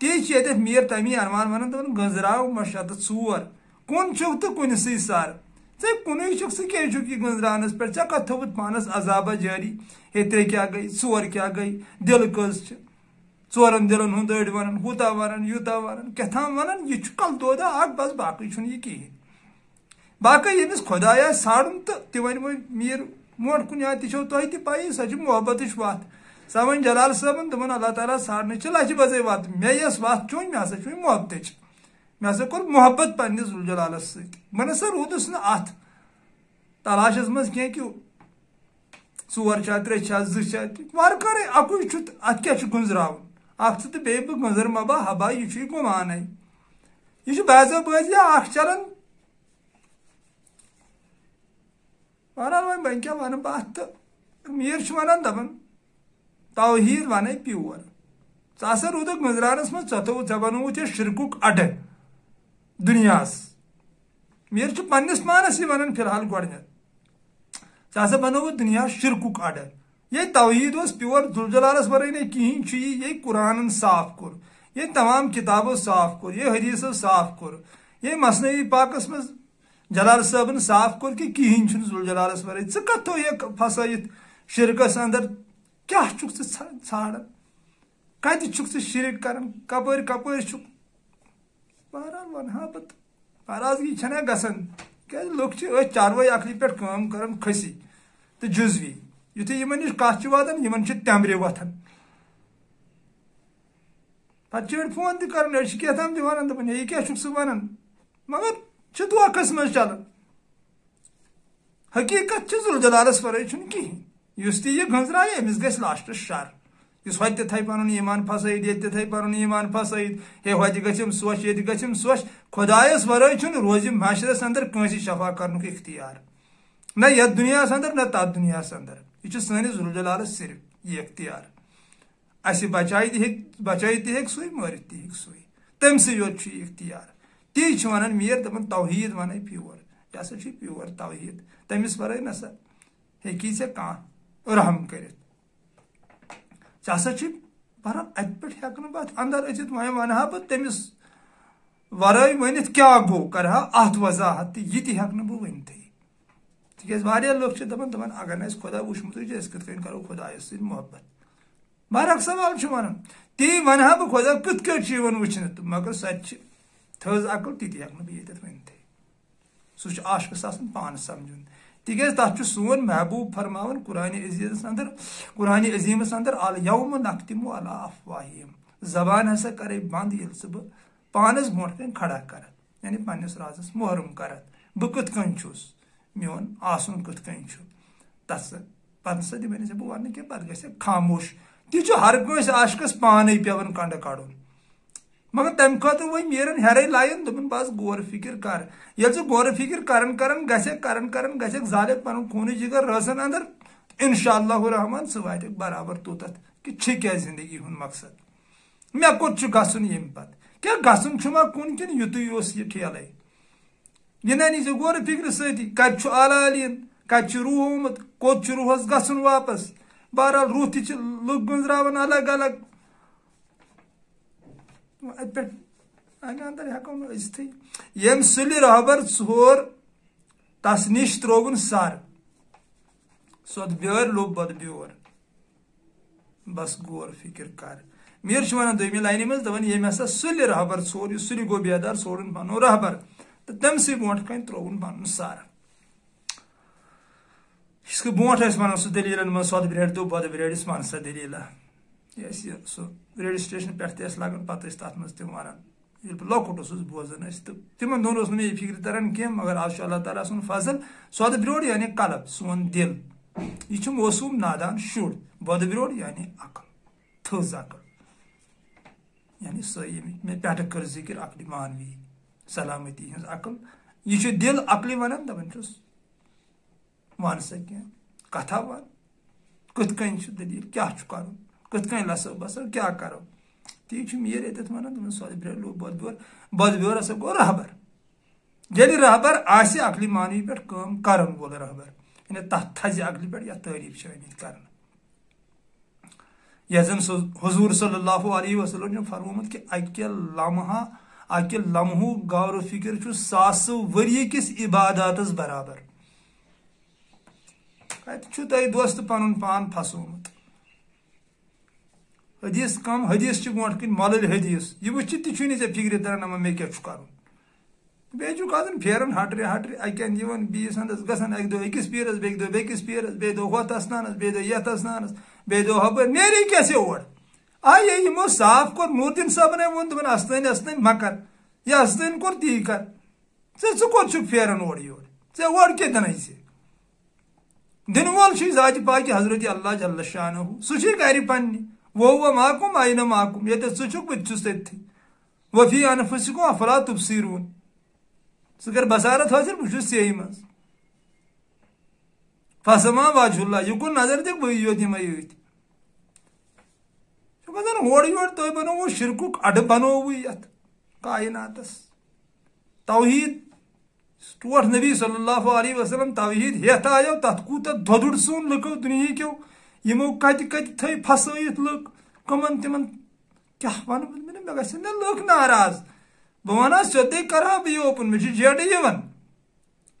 تی میر تمی ارمان ونان دپان گنزراو مشت ژور کن چھک تو کنسے سر ژے کُنُے چھُکھ ژٕ کیٛازِ چھُکھ یہِ گٔنزراونس پٮ۪ٹھ ژےٚ کتھ تھوٚوُتھ پانس عذابہ جٲری ہے ترٛےٚ کیٛاہ گٔے ژور کیٛاہ گٔے دِلہٕ کٔژ چھِ ژورن دِلن ہُنٛد أڑۍ ونان ہوٗتاہ ونان یوٗتاہ ونان کیٛاتھام ونان یہِ چھُ کلدودا اکھ بس باقٕے چھُنہٕ یہِ کِہیٖنۍ باقٕے ییٚمِس خۄداے آسہِ ژھانڈُن تہٕ تہِ وۄنۍ وۄنۍ میٖر برونٛٹھ کُن یا تہِ چھو تۄہہِ تہِ پَیی سۄ چھِ محبتٕچ وَتھ سۄ وۄنۍ جلال صٲبن دوٚپُن اللہ تعالیٰ ژھانڈنٕچ چھِ لچھِ بَجے وَتھ مےٚ یۄس وَتھ چھُ مےٚ ہسا چھُ وۄنۍ محبتٕچ مےٚ ہسا کوٚر محبت پننِس ذوالجلالس سۭتۍ بہٕ نسا روٗدُس نہٕ اتھ تلاشس منٛز کینٛہہ کہِ ژور چھا ترٛےٚ چھا زٕ چھا وارٕ کارٕے اکُے چھُ تہٕ اتھ کیٛاہ چھُ گٔنزراوُن اکھ ژٕ تہٕ بیٚیہِ بہٕ گٔنزر مبا حبا یہِ چھُ یہِ گُمانے یہِ چھُ بعضو بٲزیا اکھ چلان بہرحال وۄنۍ وۄنۍ کیٛاہ ونہٕ بہٕ اتھ تہٕ میٖر چھُ ونان دپان توحیٖد ونے پیور ژٕ ہسا روٗدُکھ گٔنزراونس منٛز ژےٚ بنووُتھ یہِ شرکُک اڈٕ دُنیاہس میٖر چھُ پننِس پانس یہِ ونان فی الحال گۄڈنیتھ ژےٚ ہسا بنووُتھ دُنیاہس شرکُک اڈٕ یہ توحیٖد اوس پیور ذوالجلالس ورٲے نہٕ کِہیٖنۍ چھُ یہِ قرآنن صاف کوٚر یہ تمام کتابو صاف کوٚر یہ حدیثو صاف کوٚر یہ مثنوی پاکس منٛز جلال صٲبن صاف کوٚر کہ کِہیٖنۍ چھُنہٕ ذوالجلالس ورٲے ژٕ کتھ تھوٚوُکھ پھسٲیِتھ شرکس اندر کیٛاہ چھُکھ ژٕ ژھانڈان کتہِ چھُکھ ژٕ شرک کران کپٲرۍ کپٲرۍ چھُکھ بہرحال ونہٕ ہا بہٕ ناراضگی چھنہ گژھان کیٛازِ لُکھ چھِ أتھۍ چاروٲے عقلہِ پٮ۪ٹھ کٲم کران کھٔسی تہٕ جُزوی یُتھُے یِمن نِش کتھ چھِ واتان یِمن چھِ تٮ۪مبرِ وۄتھان پتہٕ چھِ أڑۍ فون تہِ کران أڑۍ چھِ کیٛاہتام تہِ ونان دپان ہے یہِ کیٛاہ چھُکھ ژٕ ونان مگر چھِ دھوکس منٛز چلان حقیٖقت چھِ ذوالجلالس ورٲے چھُنہٕ کِہیٖنۍ یُس تہِ یہِ گٔنزرایہِ أمِس گژھِ لاسٹس شر یُس ہوٚتہِ تہِ تھایہِ پنُن ایٖمان پھسٲیِتھ ییٚتہِ تہِ تھایہِ پنُن ایٖمان پھسٲیِتھ ہے ہوٚتہِ گژھٮ۪م سۄچھ ییٚتہِ گژھٮ۪م سۄچھ خۄدایس ورٲے چھُنہٕ روزِ معاشرس اندر کٲنٛسہِ شفا کرنُک اختیار نہ یتھ دُنیاہس اندر نہ تتھ دُنیاہس اندر یہِ چھُ سٲنِس ذوالجلالس صرف یہِ اختیار اسہِ بچایہِ تہِ ہیٚکہِ سُے مٲرِتھ تہِ ہیٚکہِ سُے تٔمسٕے یوت چھُ یہِ اختیار تی چھِ ونان میٖر دپان توحیٖد ونے پیور یہِ ہسا چھُ پیور توحیٖد تٔمِس ورٲے نسا ہیٚکی ژےٚ کانٛہہ رحم کٔرِتھ ژےٚ ہسا چھُے بہرحال اتہِ پٮ۪ٹھ ہٮ۪کہٕ نہٕ بہٕ اتھ اندر أژِتھ وۄنۍ ونہٕ ہا بہٕ تٔمِس ورٲے ؤنِتھ کیٛاہ گوٚو کرٕ ہا اتھ وضاحت تہٕ یہِ تہِ ہٮ۪کہٕ نہٕ بہٕ ؤنتھٕے تِکیٛازِ واریاہ لُکھ چھِ دپان اگر نہٕ اَسہِ خۄدا وٕچھمُتٕے چھُ أسۍ کِتھ کٔنۍ کرو خۄدایس سۭتۍ محبت برعکس سوال چھُ ونان تی ونہٕ ہا بہٕ خۄدا کِتھ کٔنۍ چھُ یِوان وٕچھنہٕ تہٕ مگر سۄ تہِ چھِ تھٔز عقل تہِ ہٮ۪کہٕ نہٕ بہٕ ییٚتٮ۪تھ ؤنتھٕے سُہ چھُ عاشقس آسان پانہٕ سمجھُن تِکیٛازِ تتھ چھُ سون محبوٗب فرماوان قرآنِ عزیٖزس اندر قرآنِ عظیٖمس اندر الیومَ نختمُ علی افواہِہِم زبان ہسا کرے بنٛد ییٚلہِ ژٕ بہٕ پانس برونٛٹھ کَنۍ کھڑا کرکھ یعنی پننِس رازس محرم کرکھ بہٕ کِتھ کٔنۍ چھُس میون آسُن کِتھ کٔنۍ چھُ تتھ سۭتۍ پتہٕ ہسا دِمے نہٕ ژےٚ بہٕ وننہٕ کینٛہہ پتہٕ گژھِ خاموش تہِ چھُ ہر کٲنٛسہِ عاشقس پانے پیوان کنڈٕ کڑُن مگر تمہِ خٲطرٕ وۄنۍ میٖرن ہیرے لایان دوٚپُن بس غور فِکر کر ییٚلہِ ژٕ غورٕ فِکر کران گژھکھ زالکھ پنُن خوٗنہٕ جگر رٲژن اندر انشاء اللہ رحمان ژٕ واتکھ برابر توٚتتھ کہِ چھِ کیٛاہ زندگی ہُنٛد مقصد مےٚ کوٚت چھُ گژھُن ییٚمہِ پتہٕ کیٛاہ گژھُن چھُ ما کُن کِنہٕ یُتُے اوس یہِ ٹھیلے یہِ ننی ژےٚ غورٕ فِکرِ سۭتی کتہِ چھُ اعلیٰ علیٖن کتہِ چھُ روح آمُت کوٚت چھُ روحس گژھُن واپس بہرحال روح تہِ چھِ لُکھ گٔنزراوان الگ الگ اتہِ پٮ۪ٹھ امہِ اندر ہٮ۪کو نہٕ أژتھٕے ییٚمۍ سُلہِ رہبر ژھور تس نِش ترٛووُن سر سۄدٕ بیٲرۍ لوٚب بۄدٕ بیور بس غور فِکر کر میٖر چھُ ونان دوٚیمہِ لاینہِ منٛز دپان ییٚمۍ ہسا سُلہِ رہبر ژھور یُس سُلہِ گوٚو بیدار ژھورُن پنُن رہبر تہٕ تٔمسٕے برونٛٹھ کَنۍ ترٛووُن پنُن سر یِتھ کٔنۍ برونٛٹھ ٲسۍ ونان سُہ دٔلیٖلن منٛز سۄدٕ برٛیڈ تہٕ بۄدٕ برٛیڈِس ون سا دٔلیٖلا یہِ ٲسۍ یہِ سُہ ریڈیو سٹیشن پٮ۪ٹھ تہِ ٲسۍ لگان پتہٕ ٲسۍ تتھ منٛز تِم ونان ییٚلہِ بہٕ لۄکُٹ اوسُس بوزان ٲسۍ تہٕ تِمن دۄہن اوس نہٕ مےٚ یہِ فِکرِ تران کینٛہہ مگر آز چھُ اللہ تعالیٰ سُنٛد فضل سۄدٕ بیٛوٚر یعنی قلب سون دِل یہِ چھُ موسوٗم نادان شُر بۄدٕ بیٛوٚر یعنی عقل تھٔز عقل یعنی سۄ ییٚمہِ مےٚ پٮ۪ٹھٕ کٔر ذِکر عقلہِ مانوی سلامتی ہٕنٛز عقل یہِ چھُ دِل عقلہِ ونان دپان چھُس ون سا کینٛہہ کتھا ون کِتھ کٔنۍ چھُ دٔلیٖل کیٛاہ چھُ کرُن کِتھ کٔنۍ لسو بسو کیٛاہ کرو تی چھُ میٖر ییٚتٮ۪تھ ونان دپان سۄدٕ برٛیڈ لوٚب بۄدٕ بیٛوٚر ہسا گوٚو رہبر ییٚلہِ رہبر آسہِ عقلہِ مانوی پٮ۪ٹھ کٲم کرن وول رہبر یعنی تتھ تھزِ عقلہِ پٮ۪ٹھ یتھ تعریٖف چھِ آمٕتۍ کرنہٕ یزن حضور صلی اللہ علیہ وسلم فرمومت کہ اکہ لمحو غور و فکر ساسو وری کس عبادات برابر. کتہ تھی دوست پن پان پھسومت حدیث کم حدیث برونٹ کن ملل حدیث یہ وچھت تھی ژے فکر تران نما مے کیا کرن بیٚیہِ کھسان پھیران ہٹرِ اکہِ اندٕ یِوان بیٚیِس اندس گژھان اکہِ دۄہ أکِس پیٖرس بیٚکہِ دۄہ بیٚکِس پیٖرس بیٚیہِ دۄہ ہۄتھ اَستانس بیٚیہِ دۄہ یتھ اَستانس بیٚیہِ دۄہ ہۄپٲرۍ نیری کیٛاہ اور آیے یِمو صاف کوٚر نوٗردیٖن صٲبنٕے ووٚن دوٚپُن اَستٲنۍ مکر یہِ اَستٲنۍ کوٚر تی کر ژٕ کوٚت چھُکھ پھیران اورٕ یور ژےٚ اور کتٮ۪ن ژےٚ دِنہٕ وول چھُے ذاتہِ پاکہِ حضرت اللہ جل شانہ سُہ چھُے گرِ پننہِ وہ ماکُم آینہ ماکُم ییٚتٮ۪تھ ژٕ چھُکھ بہٕ تہِ چھُس تٔتھی وفی انفسکم افلا تبصرون ژٕ کر بصارت حٲصِل بہٕ چھُس ژےٚ منٛز فسما وجہ اللہ یُکُن نظر دِکھ بٕے یوت یِمے یٲتۍ چھُ گژھان ہورٕ یورٕ تُہۍ بنووُ شرکُک اڈٕ بنووُ یتھ کائناتس توحید ٹوٹھ نبی صلی اللہ علیہ وسلم توحید ہیتھ آیو تتھ کوٗتاہ دۄدُر سون لُکو دُنہیٖکیو یِمو کتہِ کتہِ تھٲے پھسٲیِتھ لُکھ کٕمن تِمن کیٛاہ ونہٕ بہٕ مےٚ گژھن نا لُکھ ناراض بہٕ ونہا سیوٚدُے کرہا بہٕ یہِ اوپُن مےٚ چھُ جیڈٕ یِوان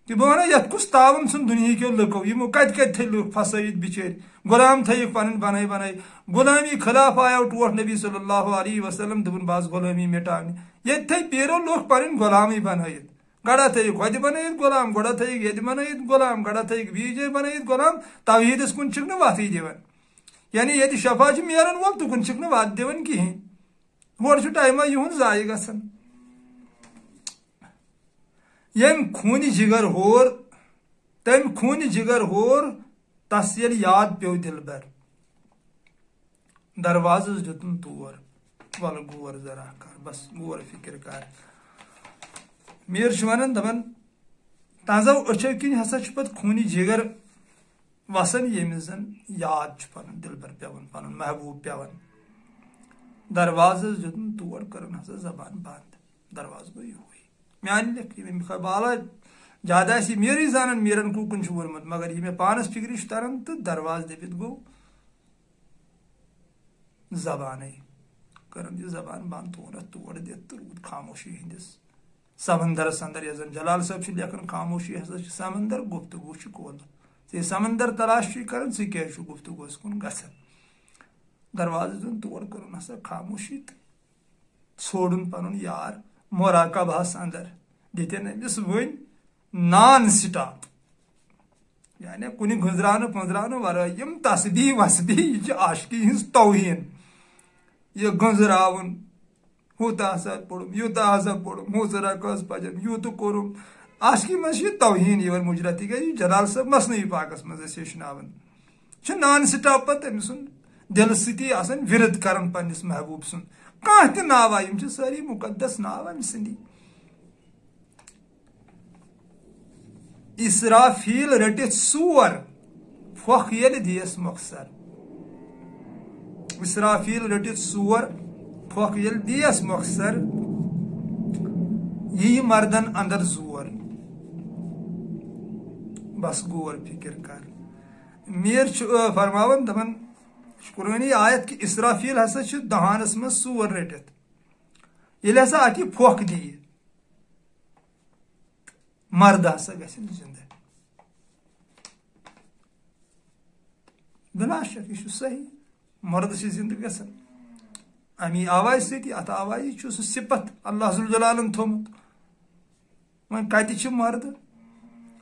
کہ بہٕ ونہا یتھ کُس تاوُن ژھُن دُنہیٖکیو لُکو یِمو کتہِ کتہِ تھٲے لُکھ پھسٲیِتھ بِچٲرۍ غلام تھٲیِکھ پنٕنۍ بنٲے بنٲے غلامی خلاف آیو ٹوٹھ نبی صلی اللہ علیہ وسلم دوٚپُن بہٕ آس غلٲمی مٹاونہِ ییٚتہِ تھٲے پیٖرو لُکھ پنٕنۍ غلامی بنٲیِتھ گڑا تھٲیِکھ ہوٚتہِ بنٲیِتھ غلام گۄڈا تھٲیِکھ ییٚتہِ بنٲیِتھ غلام گڑا تھٲیِکھ بیٚیہِ جایہِ بنٲیِتھ غلام توحیٖدس کُن چھِکھ نہٕ وتھٕے دِوان یعنی ییٚتہِ شفا چھُ میلان وول تُکُن چھِکھ نہٕ وتھ دِوان کِہینۍ ہورٕ چھُ ٹایما یِہُنٛد ضایہِ گژھان ییٚمۍ خوٗنہِ جگر ہور تٔمۍ خوٗنہِ جگر ہور تس ییٚلہِ یاد پیوٚو دِلبر دروازس دیُتُن تور وَلہٕ غور ذرا کر بس غور فِکر کر میٖر چھُ ونان دپان تنٛزو أچھو کِنۍ ہسا چھُ پتہٕ خوٗنہِ جگر وسان ییٚمِس زن یاد چھُ پنُن دِلبر پیوان پنُن محبوٗب پیوان دروازس دیُتُن تور کٔرٕن ہسا زبان بنٛد دروازٕ گوٚو یِہوے میانہِ لیکھ یہِ بالا زیادٕ آسہِ یہِ میٖرٕے زانان میٖرن کُکُن چھُ ووٚنمُت مگر یہِ مےٚ پانس فِکرِ چھُ تران تہٕ دروازٕ دٔپِتھ گوٚو زبانے کٔرٕن یہِ زبان بنٛد تور اتھ تور دِتھ تہٕ روٗد خاموشی ہٕنٛدِس سمندرس اندر یۄس زن جلال صٲب چھُ لیکھان خاموشی ہسا چھِ سمندر گفتگوٗ چھُ کول ژےٚ سمندر تلاش چھُے کران ژٕ کیازِ چھُ گفتگوٗوس کُن گژھان دروازٕ دیُن تور کٔرٕن ہسا خاموشی تہٕ ژھورُن پنُن یار مراقبہس اندر دِتِن أمِس وۄنۍ نان سٹاپ یعنی کُنہِ گٔنٛزراونہٕ پٔنٛزراونہٕ ورٲے یِم تسبیح وسبیح یہِ چھِ عاشقی ہٕنٛز توہیٖن یہِ گٔنٛزراوُن ہوٗتاہ ہسا پوٚرُم یوٗتاہ ہسا پوٚرُم ہُہ رقٲژ پجم یوٗتاہ کوٚرُم عاشقی منٛز چھِ یہِ توہیٖن یِوان مُجرا تِکیازِ یہِ جلال صٲب مصنوعی پاکس منٛز ٲسۍ ہیٚچھناوان چھُ نان سٹاپ پتہٕ أمۍ سُنٛد دِلہٕ سۭتی آسان وِرد کران پننِس محبوٗب سُنٛد کانٛہہ تہِ ناوا یِم چھِ سٲری مُقدس ناو أمۍ سٕنٛدی اسرافیل رٔٹِتھ ژور پھۄکھ ییٚلہِ دِیَس مۄخصر اسرافیل رٔٹِتھ ژور پھۄکھ ییٚلہِ دِیَس مۄخصر یی مردن اندر زور بس غور فِکر کر میٖر چھُ فرماوان دپان قرٲنی آیت کہِ اسرافیل ہسا چھُ دہانس منٛز ژور رٔٹِتھ ییٚلہِ ہسا اتھ یہِ پھۄکھ دِیہِ مرد ہسا گژھن زندٕ بِلا شک یہِ چھُ صحیح مرد چھِ زندٕ گژھان امی آوازِ سۭتی اتھ آوازِ چھُ سُہ صفت اللہ ذوالجلالن تھوٚمُت وۄنۍ کتہِ چھِ مرد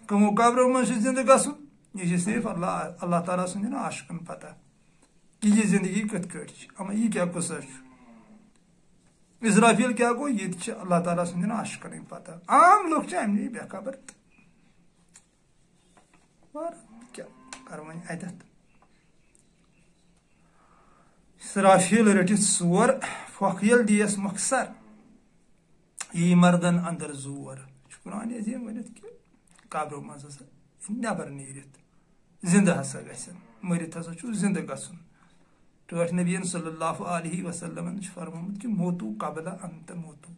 کٕمو قبرو منٛز چھُ زندٕ گژھُن یہِ چھِ صرف اللہ تعالیٰ سٕنٛدٮ۪ن عاشقن پتہ کہ یہِ زندگی کِتھ کٲٹھۍ چھِ اما یہِ کیٛاہ قٕصہ چھُ اسرافیل کیٛاہ گوٚو یہِ تہِ چھِ اللہ تعالیٰ سٕنٛدٮ۪ن عاشقنٕے پتہ عام لُکھ چھِ امہِ نِش بے خبر تہٕ کیٛاہ کر وۄنۍ اتٮ۪تھ اسرافیل رٔٹِتھ ژور پھۄکھ ییٚلہِ دِیَس مۄخصر یی مردن اندر زور چھُ قرآنِ عظیٖم ؤنِتھ کہِ قبرو منٛز ہسا نٮ۪بر نیٖرِتھ زندٕ ہسا گژھن مٔرِتھ ہسا چھُ زندٕ گژھُن ٹٲٹھۍ نبیٖن صلی اللہ علیہ وسلمن چھُ فرمومُت کہِ موتوٗ قبلہ انتہٕ موتوٗ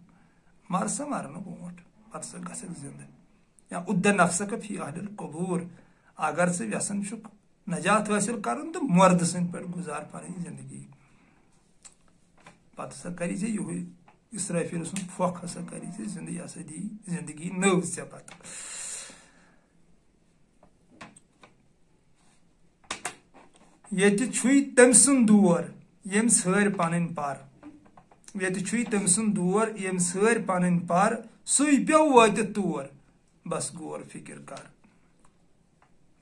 مر سا مرنہٕ برونٛٹھ پتہٕ سا گژھکھ زندٕ یا اُدَ نفسک فی اہل القبوٗر اگر ژٕ یژھان چھُکھ نجات حٲصِل کرُن تہٕ مردٕ سٕنٛدۍ پٲٹھۍ گُزار پنٕنۍ زندگی پتہ ہسا کری ژے یہ اسرافیل سن پھۄکھ ہسا کری ژے زندگی ہسا دی زندگی نٔو ژےٚ پتہٕ ییٚتہِ چھُے تٔمۍ سُنٛد دور ییٚمۍ ژھٲرۍ پنٕنۍ پر ییٚتہِ چھُے تٔمۍ سُنٛد دور ییٚمۍ ژھٲرۍ پنٕنۍ پر سُے پیوٚو وٲتِتھ تور بس غور فکر کر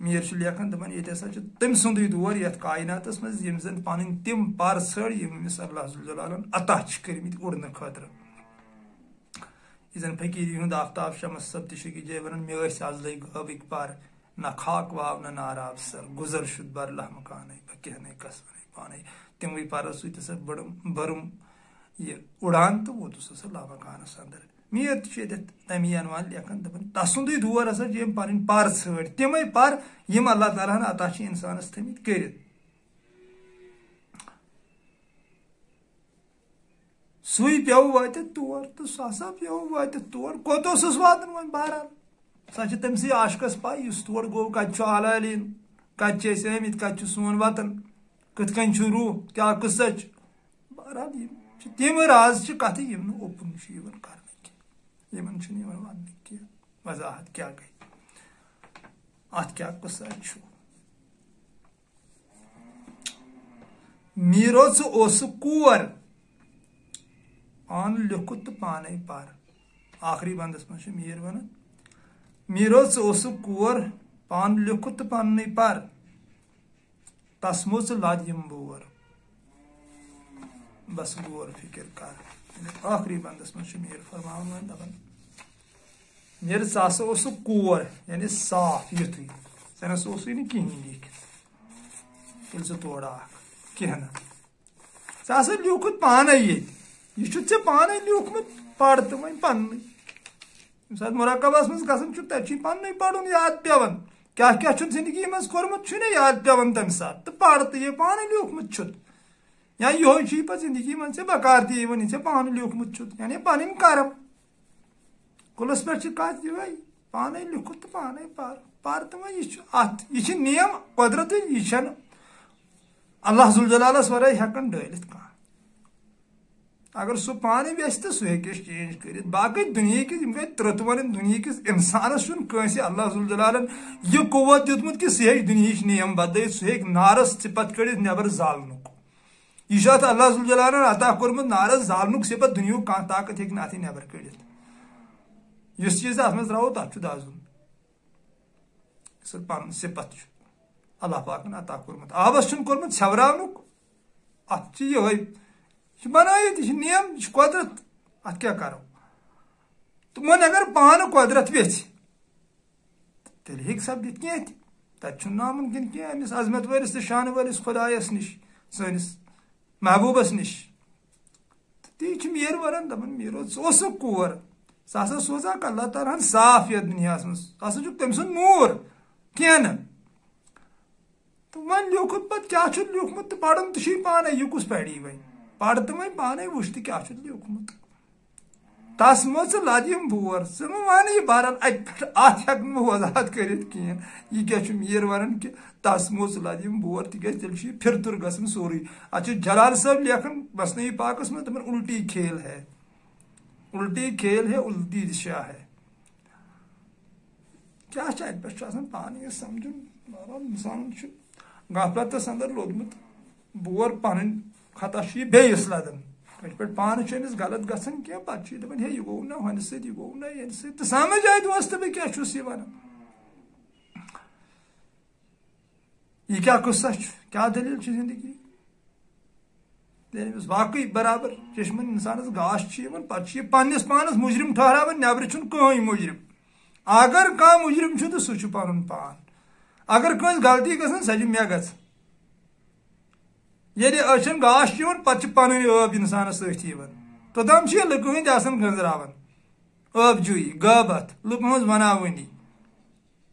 میر چھُ لیکھان دپان ییٚتہِ ہسا چھُ تٔمۍ سُنٛدُے دور یتھ کایناتس منٛز یِم زن پنٕنۍ تِم پر ژھٲرۍ یِم أمِس اللہ ذوالجلالن عطا چھِ کٔرمٕتۍ اُڑنہٕ خٲطرٕ یہِ زن فقیٖری ہُنٛد آفتاب شمس صٲب تہِ چھُ أکِس جایہِ ونان مےٚ ٲسۍ آز لٔگۍ غٲبٕکۍ پر نہ خاک واو نہ ناراب سر گُزر شُد بر لہمکانے بہ کہنے کسونے پانے تِموٕے پرو سۭتۍ ہسا بٔرٕم یہ اُڑان تہٕ ووتُس ہسا لامکانس اندر میر تہِ چھُ ییٚتٮ۪تھ تمی انوان لیکھان دپان تسُنٛدُے دور ہسا چھِ یِم پنٕنۍ پر ژھٲنٛڈۍ تِمے پر یِم اللہ تعالیٰ ہن عطا چھِ انسانس تھٲمٕتۍ کٔرِتھ سُے پیوٚو وٲتِتھ تور تہٕ سُہ ہسا پیوٚو وٲتِتھ تور کوٚت اوسُس واتُن وۄنۍ بہرحال سۄ چھِ تٔمسٕے عاشقس پاے یُس تور گوٚو کتہِ چھُ اعلیٰ علیٖن کتہِ چھِ أسۍ آمٕتۍ کتہِ چھُ سون وطن کِتھ کٔنۍ چھُ روح کیاہ قصہ چھُ بہرحال یِم چھِ تِم راز چھِ کتھٕ یِم نہٕ اوپُن چھِ یِوان کرنہٕ کینٛہہ یِمن چھُنہٕ یِوان وننہٕ کینٛہہ وضاحت کیاہ گٔے اتھ کیاہ قصہ چھُ میٖرو ژٕ اوسُکھ کور پانہٕ لیوٚکھُت تہٕ پانے پر آخری بندس منٛز چھُ میٖر ونان میٖرو ژٕ اوسُکھ کور پانہٕ لیوٚکھُت تہٕ پننُے پر تسمو ژٕ لد یِم بور بس غور فکر کر آخری بندس منٛز چھُ میٖر فرماوان وۄنۍ دپان میٖر ژٕ ہسا اوسُکھ کور یعنی صاف یُتھُے ژےٚ نسا اوسُے نہٕ کِہینۍ لیکھِتھ ییٚلہِ ژٕ تورٕ آکھ کینٛہہ نہٕ ژےٚ ہسا لیوٗکھُتھ پانے ییٚتہِ یہ چھُتھ ژےٚ پانے لیوٗکھمُت پر تہٕ وۄنۍ پننُے ییٚمہِ ساتہٕ مُراقبس منٛز گژھان چھُ تتہِ چھُے پننُے پرُن یاد پیوان کیاہ کیاہ چھُتھ زندگی منٛز کوٚرمُت چھُے یاد پیوان تمہِ ساتہٕ تہٕ پر تہٕ یہِ پانے لیوٗکھمُت چھُتھ یا یِہوے چھُے پتہٕ زندگی منٛز ژےٚ بکار تہِ یِوان یہِ ژےٚ پانہٕ لیوٗکھمُت چھُتھ یعنی پنٕنۍ کرم کُلس پٮ۪ٹھ چھِ کتھ یِہوے پانے لیوٗکھُتھ تہٕ پانے پر تہٕ وۄنۍ یہِ چھُ اتھ یہِ چھِ نیم قۄدرتٕچ یہِ چھنہٕ اللہ ذوالجلالس ورٲے ہٮ۪کان ڈٲلِتھ کانٛہہ اگر سُہ پانے یژھِ تہٕ سُہ ہیٚکہِ أسۍ چینج کٔرِتھ باقٕے دُنہِکِس یِم گٔے ترٛوٚت ونٕنۍ دُنہِکِس انسانس چھُنہٕ کٲنٛسہِ اللہ ذوالجلالن یہِ قوت دیُتمُت کہِ سُہ ہیٚکہِ دُنہِچ نیم بدلٲیِتھ سُہ ہیٚکہِ نارس صِفت کٔڑِتھ نٮ۪بر زالنُک یہِ چھُ اتھ اللہ ذوالجلالن عطا کوٚرمُت نارس زالنُک صِفت دُنہیُک کانٛہہ طاقت ہیٚکہِ نہٕ اتھٕے نٮ۪بر کٔڑِتھ یُس چیٖز اتھ منٛز ترٛاوو تتھ چھُ دزُن سُہ پنُن صِفت چھُ اللہ پاکن عطا کوٚرمُت آبس چھُنہٕ کوٚرمُت ژھٮ۪وراونُک اتھ چھُ یِہوے یہ چھُ بنٲیِتھ یہِ چھُ نیم یہِ چھُ قۄدرت اتھ کیاہ کرو تہٕ وۄنۍ اگر پانہٕ قۄدرت یژھِ تیٚلہِ ہیٚکہِ سپدِتھ کینٛہہ تہِ تتہِ چھُنہٕ نامُمکِن کینٛہہ أمِس عظمت وٲلِس تہٕ شانہٕ وٲلِس خۄدایس نِش سٲنِس محبوٗبس نِش تہٕ تی چھُ میٖر ونان دپان میٖرو ژٕ اوسُکھ کور ژٕ ہسا سوزاکھ اللہ تعالیٰ ہن صاف یتھ دُنیاہس منٛز ژٕ ہسا چھُکھ تٔمۍ سُنٛد نوٗر کینٛہہ نہٕ تہٕ وۄنۍ لیوٗکھُت پتہٕ کیاہ چھُتھ لیوٗکھمُت تہٕ پرُن تہِ چھُے پانے یہِ کُس پری وۄنۍ پر تہٕ وۄنۍ پانے وٕچھ تہٕ کیاہ چھُتھ لیوٗکھمُت تسمو ژٕ لد یِم بور ژٕ مہ ون یہِ بہرحال اتہِ پٮ۪ٹھ اتھ ہٮ۪کہٕ نہٕ بہٕ وضاحت کٔرِتھ کہیٖنۍ یہِ کیاہ چھُ میٖر ونان کہِ تسمو ژٕ لد یِم بور تِکیٛازِ تیٚلہِ چھُ یہِ پھِرتُر گژھان سورُے اتھ چھُ جلال صٲب لیکھان مثنوی پاکس منٛز دپان الٹی کھیل ہے الٹی دشا ہے کیاہ چھُ اتہِ پٮ۪ٹھ چھُ آسان پانہٕ یہِ سمجُن بہرحال انسانن چھُ غفلتس اندر لوٚگمُت بور پنٕنۍ خطا چھُ یہِ بیٚیِس لدان اتہِ پٮ۪ٹھ پانہٕ چھُ أمِس غلط گژھان کینٛہہ پتہٕ چھُ یہِ دپان ہے یہِ گوٚو نہ ہُمہِ سۭتۍ یہِ گوٚو نہ ییٚمہِ سۭتۍ تہٕ سمجھ آیہِ دوستہٕ بہٕ کیاہ چھُس یہِ ونان یہِ کیاہ قصہ چھُ کیاہ دٔلیٖل چھِ زندگی ییٚلہِ أمِس واقعی برابر چشمن انسانس گاش چھُ یِوان پتہٕ چھُ یہِ پننِس پانس مُجرم ٹھہراوان نٮ۪برٕ چھُنہٕ کٕہٕنۍ مُجرم اگر کانٛہہ مُجرم چھُ تہٕ سُہ چھُ پنُن پان اگر کٲنٛسہِ غلطی گژھان سۄ چھِ مےٚ گژھان ییٚلہِ أچھن گاش چھُ یِوان پتہٕ چھِ پنٕنۍ ٲب انسانس سۭتۍ یِوان توٚتام چھِ یہِ لُکہٕ ہٕنٛدۍ آسان گٔنٛزراوان ٲب جوٗیی غٲبت لُکہٕ ہٕنٛز وناوٲنی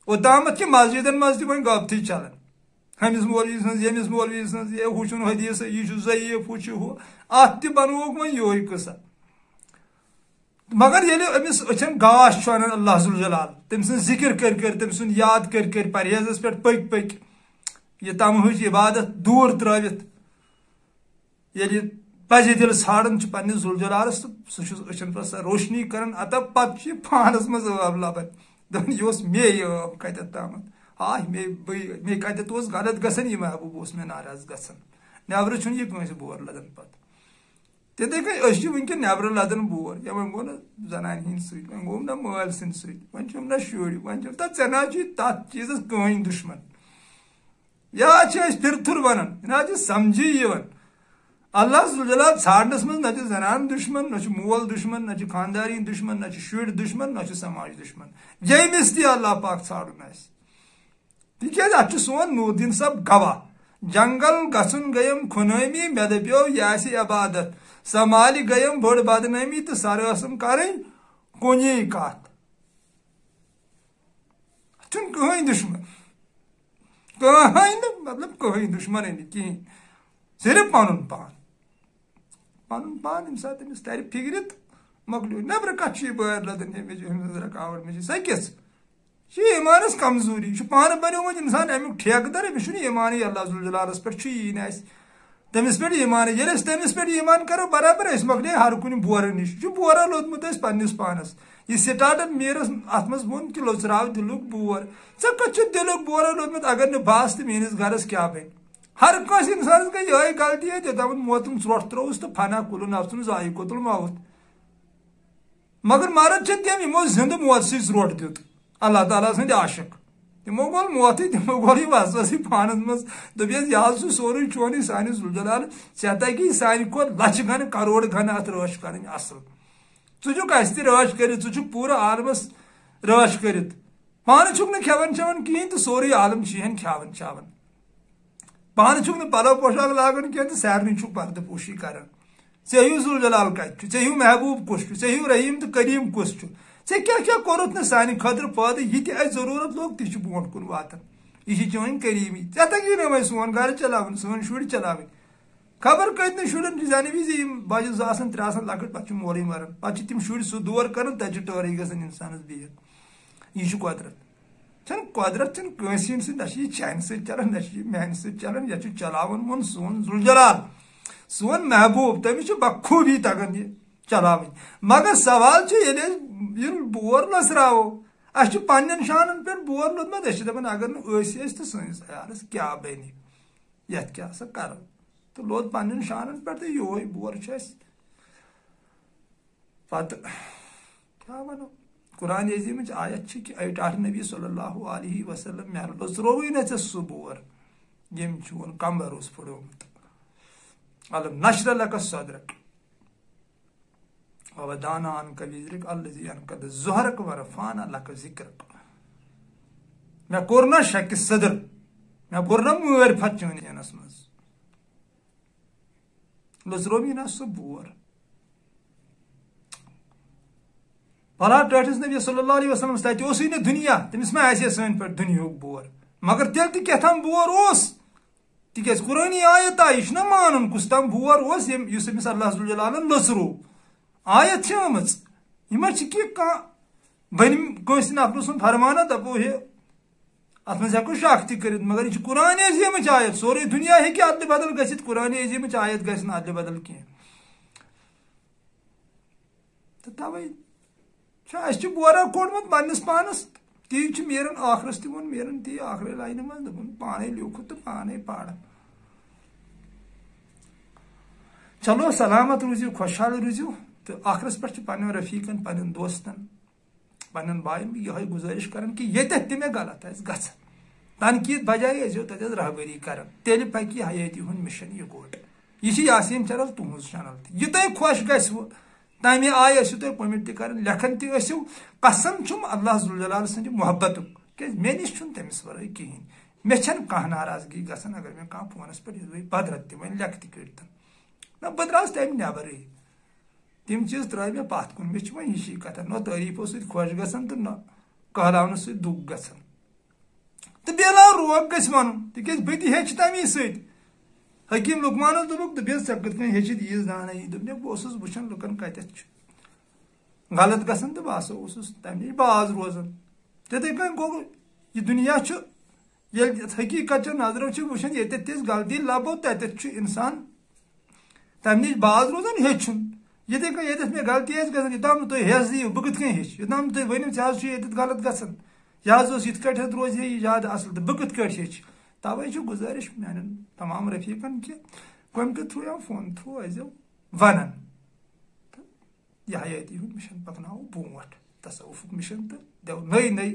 اوٚتامتھ چھِ مسجدن منٛز تہِ وۄنۍ غٲبتھٕے چلان ہمِس مولوی سٕنٛز ییٚمِس مولوی سٕنٛز ہے ہُہ چھُنہٕ حدیث یہِ چھُ ضعیٖف ہُہ چھُ ہُہ اتھ تہِ بنووُکھ وۄنۍ یِہوے قصہ مگر ییٚلہِ أمِس أچھن گاش چھُ انان اللہ ذوالجلال تٔمۍ سٕنٛز ذِکر کٔرۍ کٔرۍ تٔمۍ سُنٛد یاد کٔرۍ کٔرۍ پرہیزس پٮ۪ٹھ پٔکۍ پٔکۍ یہِ تمہٕچ عبادت دوٗر ترٲوِتھ ییٚلہِ پزِ دل ژھانڈان پننس ذوالجلالس تو سہ أچھن پہ روشنی کران عطا پتہ پانس مز عٲب لبان دپان یہ اوس مے عٲب کتٮ۪تھ تامتھ مے کتٮ۪تھ اوس غلط گژھان یہ محبوب اوس مے ناراض گژھان نٮ۪برٕ چھُنہٕ یہِ کٲنٛسہِ بور لدان پتہٕ تِتھٕے کٔنۍ أسۍ چھِ وٕنکٮ۪ن نٮ۪برٕ لدان بور یا وۄنۍ گوٚو نہ زنانہِ ہٕنٛدۍ سۭتۍ وۄنۍ گوٚو نہ مٲلۍ سٕنٛدۍ سۭتۍ وۄنۍ چھُم نہ شُرۍ وۄنۍ چھُم تتھ ژےٚ نہ چھُے تتھ چیٖزس کٕہٕنۍ دُشمن یا چھِ أسۍ پھِرتھُر ونان یہِ نہ چھِ سمجھی یِوان اللہ ذوالجلال ژھانڈنس منٛز نہ چھِ زنان دُشمن نہ چھُ مول دُشمن نہ چھُ خاندارین دُشمن نہ چھُ شُرۍ دُشمن نہ چھُ سماج دُشمن ییٚمِس تہِ اللہ پاک ژھانڈُن آسہِ تِکیٛازِ اتھ چھُ سون نوٗردیٖن صٲب گواہ جنگل گژھُن گٔیم خُنٲمی مےٚ دپیو یہِ آسہِ عبادت سمالہِ گٔیم بٔڑ بدنٲمی تہٕ سر ٲسٕم کرٕنۍ کُنی کتھ اتھ چھُنہٕ کٕہٕنۍ دُشمن کٕہٕنۍ نہٕ مطلب کٕہٕنۍ دُشمنٕے نہٕ کِہینۍ صرف پنُن پان ییٚمہِ ساتہٕ أمِس ترِ فِکرِ تہٕ مۄکلیو نٮ۪برٕ کتھ چھُ یہِ بٲر لدان ہے مےٚ چھِ أمۍ سٕنٛز رکاوٹ مےٚ چھِ سۄ کِژھ یہِ چھِ ایٖمانس کمزوٗری یہِ چھُ پانہٕ بنیومُت انسان امیُک ٹھیکہٕ در أمِس چھُنہٕ ایٖمانٕے اللہ ذوالجلالس پٮ۪ٹھ چھُ یی نہٕ اَسہِ تٔمِس پٮ۪ٹھ ایٖمانٕے ییٚلہِ أسۍ تٔمِس پٮ۪ٹھ ایٖمان کرو برابر أسۍ مۄکلے ہر کُنہِ بورٕ نِش یہِ چھُ بورا لوٚدمُت اَسہِ پننس پانس یہ سٹاٹن میرس اتھ منٛز ووٚن کہِ لوژراو دِلُک بور ژےٚ کتھ چھُ دِلُک بورا لوٚدمُت اگر نہٕ بہٕ تہٕ میٲنِس گرس کیاہ بنہِ ہر کٲنٛسہِ انسانس گٔے یِہے غلطی توٚتامتھ موتُن ژھرٛوٚٹھ ترٛووُس تہٕ فنا کُلُن نفسُن زایہِ قتل موت مگر مرد چھِ تِم یِمو زِندٕ موتسٕے ژھرٛوٚٹھ دیُت اللہ تعالیٰ سٕنٛدۍ عاشق تِمو گول موتٕے تِمو گول یہِ وسوسٕے پانس منٛز دوٚپیس یہِ حظ چھُ سورُے چونٕے سانہِ ذوالجلال ژےٚ تگی سانہِ کھۄتہٕ لچھِ گنہٕ کروڑ گنہٕ اتھ رٲچھ کرٕنۍ اصل ژٕ چھُکھ اسہِ تہِ رٲچھ کٔرِتھ ژٕ چھُکھ پوٗرٕ عالمس رٲچھ کٔرِتھ پانہٕ چھُکھ نہٕ کھٮ۪وان چٮ۪وان کِہینۍ تہٕ سورُے عالم چھُ ہن کھٮ۪وان چٮ۪وان پانہٕ چھُکھ نہٕ پلو پوشاک لاگان کینٛہہ تہٕ سارنٕے چھُکھ پردٕ پوشی کران ژےٚ ہیوٗ ذوالجلال کتہِ چھُ ژےٚ ہیوٗ محبوب کُس چھُ ژےٚ ہیوٗ رحیٖم تہٕ کریٖم کُس چھُ ژےٚ کیٛاہ کیٛاہ کوٚرُتھ نہٕ سانہِ خٲطرٕ پٲدٕ یہِ تہِ اسہِ ضروٗرت لوٚگ تہِ چھُ برونٛٹھ کُن واتان یہ چٲنۍ کریٖمی ژےٚ تگی نہٕ وۄنۍ سون گرٕ چلاوُن سٲنۍ شُرۍ چلاوٕنۍ خبر کتنٕے شُرٮ۪ن چھِ زنہِ وِزِ یِم بجہِ زٕ آسان ترٛےٚ آسان لۄکٕٹۍ پتہٕ چھُ مولٕے مران پتہٕ چھِ تِم شُرۍ سُہ دور کران تتہِ چھِ ٹٲرٕے گژھان انسانس بِہِتھ یہِ چھُ قۄدرت چھنہٕ قۄدرت چھنہٕ کٲنٛسہِ ہٕنٛدۍ سۭتۍ نہ چھِ یہِ چانہِ سۭتۍ چلان نہ چھِ یہِ میانہِ سۭتۍ چلان یتھ چھُ چلاوان ووٚن سون ذوالجلال سون محبوب تٔمِس چھُ بخوٗبی تگان یہِ چلاوٕنۍ مگر سوال چھُ ییٚلہِ أسۍ یِم بور لٔسراوو اسہِ چھُ پننٮ۪ن شانن پٮ۪ٹھ بور لوٚدمُت أسۍ چھِ دپان اگر نہٕ أسۍ ٲسۍ تہٕ سٲنِس عیالس کیٛاہ بنہِ یتھ کیٛاہ سا کرو تہٕ لوٚد پننٮ۪ن شانن پٮ۪ٹھ تہٕ یِہوے بور چھُ اسہِ پتہٕ کیٛاہ ونو قرآن عظیٖمٕچ آیت چھِ کہِ اے ٹاٹھ نبی صلی اللہ علیہ وسلم مےٚ لوژرووٕے نہٕ ژےٚ سُہ بور ییٚمۍ چون کمبر اوس پھٕڑومُت الم نشرح لک صدرک ووضعنا عنک وزرک الذی انقض ظہرک ورفعنا لک ذکرک مےٚ کوٚر نہ شکہِ صدر مےٚ کوٚر نہ مٲرۍ پھت چٲنِس دینس منٛز لوژرووٕے نہ سُہ بور بلا ٹٲٹھِس نبی صلی اللہ علیہ وسلم تتہِ اوسُے نہٕ دُنیا تٔمِس ما آسہِ ہا سٲنۍ پٲٹھۍ دُنیہُک بور مگر تیٚلہِ تہِ کیٛاہتام بور اوس تِکیٛازِ قرٲنی آیت آیہِ یہِ چھُنہ مانُن کُس تام بور اوس یُس أمِس اللہ ذوالجلالن لٔژروو آیت چھِ آمٕژ یہِ ما چھِ کہِ کانٛہہ بنہِ کٲنٛسہِ نفرٕ سُنٛد فرمانا دپو ہے اتھ منٛز ہٮ۪کو شک تہِ کٔرِتھ مگر یہِ چھِ قرآنِ عظیٖمٕچ آیت سورُے دُنیا ہیٚکہِ ادلہِ بدل گٔژھِتھ قرآنِ عظیٖمٕچ آیت گژھِ نہٕ ادلہِ بدل کینٛہہ تہٕ توے چھُ اسہِ چھُ بورا کوٚڑمُت پننِس پانس تی چھُ میران ٲخرس تہِ ووٚن میران تی ٲخرے لاینہِ منٛز دوٚپُن پانے لیوٗکھُت تہٕ پانے پرٕ چلو سلامت روٗزِو خۄشحال روٗزِو تہٕ ٲخرس پٮ۪ٹھ چھِ پننٮ۪ن رفیٖقن پننٮ۪ن دوستن پننٮ۪ن باین بہٕ یِہوے گُزٲرِش کران کہِ ییٚتٮ۪تھ تہِ مےٚ غلط آسہِ گژھان تنقیٖد بجاے ٲسۍزیو تتٮ۪تھ رہبٔری کران تیٚلہِ پکہِ یہِ حیٲتی ہُنٛد مِشن یِکوٹہٕ یہِ چھِ یاسیٖن چینل تُہنٛز چینل تہِ یہِ تۄہہِ خۄش گژھوٕ تمہِ آیہِ ٲسِو تُہۍ کومنٹ تہِ کران لیکھان تہِ ٲسِو قسم چھُم اللہ ذوالجلال سٕنٛدِ محبتُک کیٛازِ مےٚ نِش چھُنہٕ تٔمِس ورٲے کِہینۍ مےٚ چھنہٕ کانٛہہ ناراضگی گژھان اگر مےٚ کانٛہہ فونس پٮ۪ٹھ یِتھ پٲٹھۍ بدرت تہِ وۄنۍ لیکھٕ تہِ کٔڑتن نہ بہٕ درٛاس تمہِ نٮ۪برٕے تِم چیٖز ترٛٲے مےٚ پتھ کُن مےٚ چھِ وۄنۍ ہِشی کتھا نہ تعریٖفو سۭتۍ خۄش گژھان تہٕ نہ کہلاونہٕ سۭتۍ دُکھ گژھان تہٕ بیٚیہِ علاوٕ روب گژھِ ونُن تِکیٛازِ بہٕ تہِ ہیٚچھِ تمی سۭتۍ حکیٖم لُقمانس دوٚپُکھ دوٚپیس ژےٚ کِتھ کٔنۍ ہیٚچھِتھ ییٖژ دانٲیی دوٚپنکھ بہٕ اوسُس وٕچھان لُکن کتٮ۪تھ چھُ غلط گژھان تہٕ بہٕ ہسا اوسُس تمہِ نِش باز روزان تِتھٕے کٔنۍ گوٚو یہِ دُنیا چھُ ییٚلہِ حقیٖقت چٮ۪و نظرو چھِ وٕچھان ییٚتٮ۪تھ تہِ أسۍ غلطی لبو تتٮ۪تھ چھُ انسان تمہ نش باز روزان ہیچن یتھے کن یتھ مے غلطی آسہِ گژھان یوٚتام تُہۍ ہٮ۪س دِیِو بہٕ کِتھ کٔنۍ ہیٚچھِ یوٚتام تُہۍ ؤنِو ژےٚ حظ چھُ ییٚتٮ۪تھ غلط گژھان یہِ حظ اوس یِتھ کٲٹھۍ روزِ ہے یہِ زیادٕ اَصٕل تہٕ بہٕ کِتھ کٲٹھۍ ہیٚچھِ تَوَے چھُ گُزٲرِش میٛانٮ۪ن تمام رفیٖقن کہِ کُنہِ تہِ تھرٛوٗ یا فون تھرٛوٗ ٲسۍزیو وَنان تہٕ یہِ حیٲتی ہُنٛد مِشن پکناوو برونٛٹھ تصوُفُک مِشن تہٕ دِیو نٔے نٔے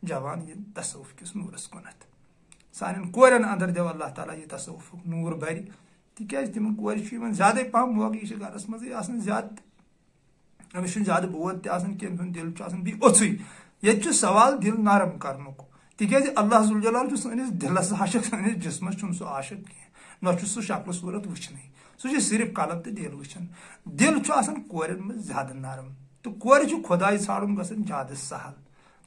جوان یِن تصوُف کِس نوٗرس کُنتھ سانٮ۪ن کورٮ۪ن انٛدر دِیو اللہ تعالیٰ یہِ تصوُفُک نوٗر بَرِ تِکیٛازِ تِمن کورِ چھُ یِوان زیادَے پہم موقعہٕ یہِ چھِ گرس منٛزٕے آسان زیادٕ أمِس چھُنہٕ زیادٕ بود تہِ آسان کینٛہہ أمۍ سُنٛد دِل چھُ آسان بیٚیہِ اوٚژُے ییٚتہِ چھُ سوال دِل نرم کرنُک تِکیٛازِ اللہ ذوالجلال چھُ سٲنِس دِلس عاشق سٲنِس جسمس چھُنہٕ سُہ عاشق کینٛہہ نہ چھُ سُہ شکلہٕ صوٗرت وٕچھنٕے سُہ چھُ صرف قلب تہٕ دِل وٕچھان دِل چھُ آسان کورٮ۪ن منٛز زیادٕ نرم تہٕ کورِ چھُ خۄداے ژھانڈُن گژھان زیادٕ سہل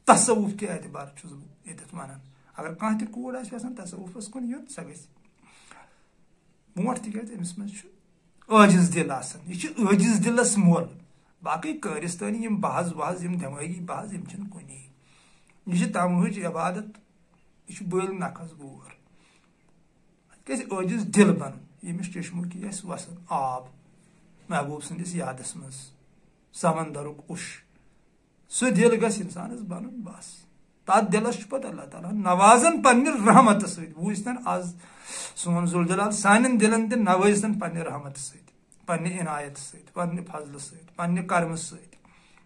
تصوُف کہِ اعتبار چھُس بہٕ ییٚتٮ۪تھ ونان اگر کانٛہہ تہِ کوٗر آسہِ یژھان تصوُفس کُن یُن سۄ گژھِ برونٛٹھ تِکیٛازِ أمِس منٛز چھُ عٲجِز دِل آسان یہِ چھُ عٲجِز دِلس مۄل باقٕے کٲرِستٲنی یِم بحث وحظ یِم دٮ۪مٲغی بحث یِم چھِنہٕ کُنی یہِ چھِ تمہٕچ عبادت یہِ چھُ بٔلۍ نکھس بور گژھِ عٲجِز دِل بنُن ییٚمِس چشمہٕ کہِ آسہِ وسان آب محبوٗب سٕنٛدِس یادس منٛز سمندرُک اوٚش سُہ دِل گژھِ انسانس بنُن بس تتھ دِلس چھُ پتہٕ اللہ تعالیٰ نوازان پننہِ رحمتہٕ سۭتۍ وٕچھتن آز سون ذوالجلال سانٮ۪ن دِلن تہِ نوٲزتن پننہِ رحمتہٕ سۭتۍ پننہِ عنایت سۭتۍ پننہِ فضلہٕ سۭتۍ پننہِ کرمہٕ سۭتۍ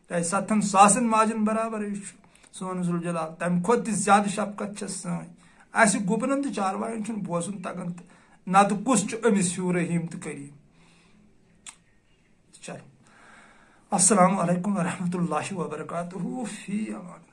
کیٛازِ 7 ساسن ماجن برابر یہِ چھُ سون ذوالجلال تمہِ کھۄتہٕ تہِ زیادٕ شفقت چھےٚ سٲنۍ اسہِ گُپنن تہٕ چاروایَن چھُنہٕ بوزُن تگان تہٕ نتہٕ کُس چھُ أمِس ہیوٗ رحیٖم تہٕ کریٖم چلو السلام علیکم ورحمتہ اللہ وبرکاتہ فی امان